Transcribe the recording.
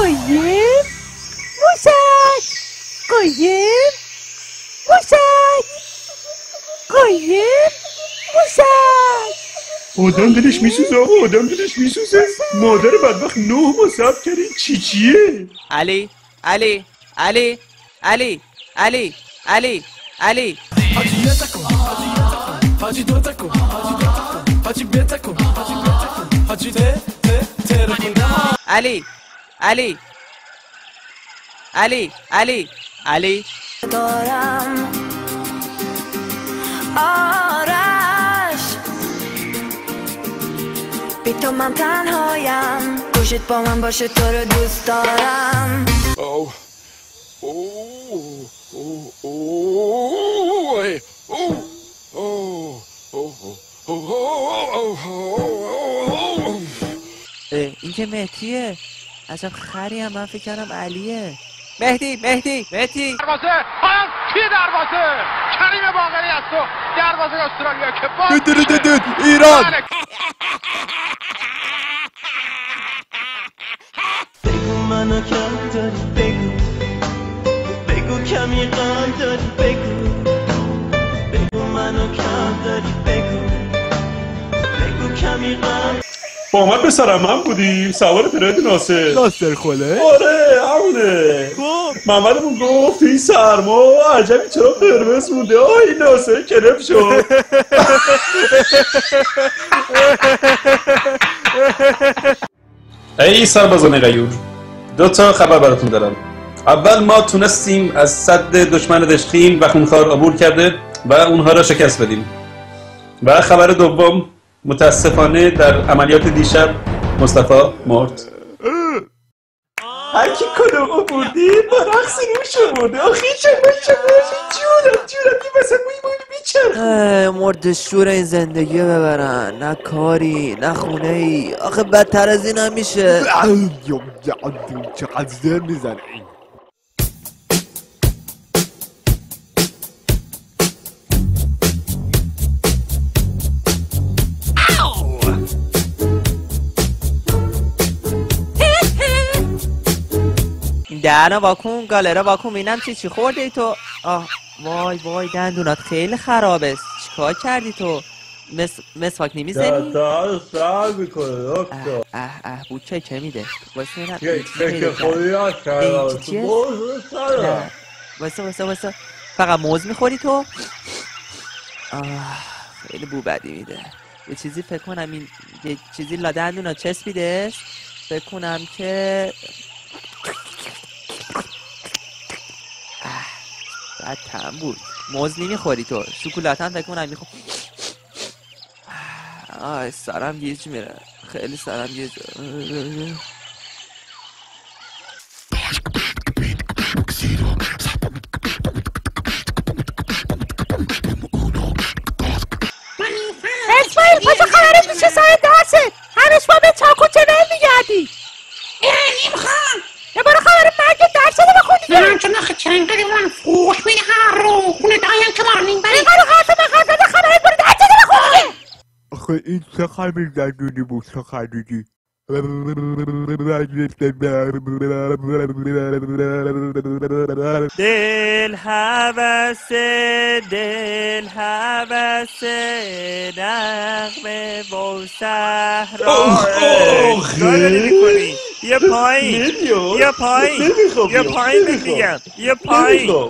قایم موشک قایم موشک قایم موشک. آدم دلش میسوزه آقا، آدم دلش میسوزه. مادر بدبخت 9 ماه صبر کرد. این چیه؟ علی علی علی علی علی علی علی علی علی علی علی علی دارم آرش بی تو من تنهایم گوشت با من باشه تو رو دوست دارم. این که مهدیه. عجب خری هم من فکر کردم علیه. مهدی مهدی مهدی دروازه پایان توی دروازه کریم باقری است تو دروازه استرالیا که باز ایران. بگو منو کم داری بگو بگو کمی غم داری بگو منو کم داری بگو کمی غم. با من به سرم بودی سوار ترید ناصر خله. آره همونه. خب محمدمون گفت تو این سرما عجبی چرا قرمز مونده. این ناصر کرپ شد. ای سربازان غیور، 2 تا خبر براتون دارم. اول ما تونستیم از سد دشمن دشخیم و خونخوار عبور کرده و اونها را شکست بدیم. و خبر دوم، متاسفانه در عملیات دیشب مصطفی مرد. هرکی کلوم آوردی با رقص روش آورده. آخی جونم این مثلا میچرخه. مرد شور این زندگی ببرن. نه کاری نه خونه ای. آخه بدتر از این هم میشه. چقدر زر میزنه این. دهنو واکن گالره واکن بینم چی خورده ای تو. وای وای دندونات خیلی خرابه. چیکار کردی تو؟ مسواک نمیزنی؟ سر میکنه دکتر. بود چه میده؟ واسه واسه فقط موز میخوری تو؟ خیلی بو بدی میده. یه چیزی فکر کنم این یه چیزی لا دندونات چسبیده. فکر کنم که بعد طعم بود. موز نمیخوری تو. شکلات هم فکر کنم میخوام. سرم گیج میره. خیلی سرم گیج. اسماعیل کجا خبرت میشه سایه درسه؟ همش با به چاکو چنل میگردی. نمیخوام. یه بارو خبر مرگ درس رو بخونی. من چون آخه چرا اینقدر من فوش میده هر رو خونه دایم که بارو میبری. اینقدر حرف مخصوص خبرت برو درس رو بخونی. آخه این چه خبری دندونی بود چه خریدی؟ دل هوسه نغمه و صحرا. یه پایین میگم. یه پایین